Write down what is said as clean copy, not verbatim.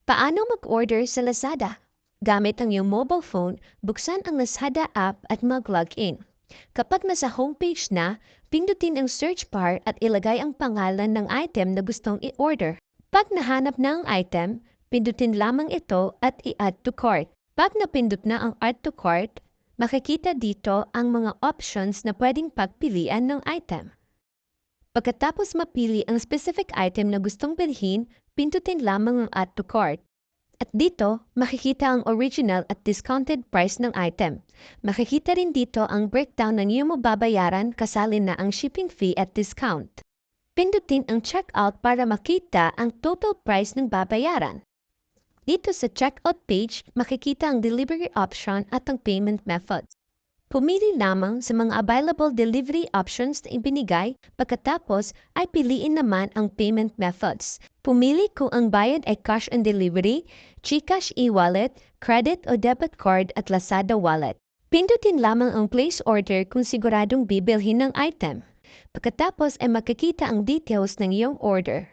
Paano mag-order sa Lazada? Gamit ang iyong mobile phone, buksan ang Lazada app at mag-login. Kapag nasa homepage na, pindutin ang search bar at ilagay ang pangalan ng item na gustong i-order. Pag nahanap na ang item, pindutin lamang ito at i-add to cart. Pag napindot na ang add to cart, makikita dito ang mga options na pwedeng pagpilian ng item. Pagkatapos mapili ang specific item na gustong bilhin, pindutin lamang ang add to cart. At dito, makikita ang original at discounted price ng item. Makikita rin dito ang breakdown ng iyong mababayaran kasali na ang shipping fee at discount. Pindutin ang checkout para makita ang total price ng babayaran. Dito sa checkout page, makikita ang delivery option at ang payment methods. Pumili lamang sa mga available delivery options na ibinigay, pagkatapos ay piliin naman ang payment methods. Pumili kung ang bayad ay cash on delivery, GCash e-wallet, credit o debit card at Lazada wallet. Pindutin lamang ang place order kung siguradong bibilhin ng item. Pagkatapos ay makikita ang details ng iyong order.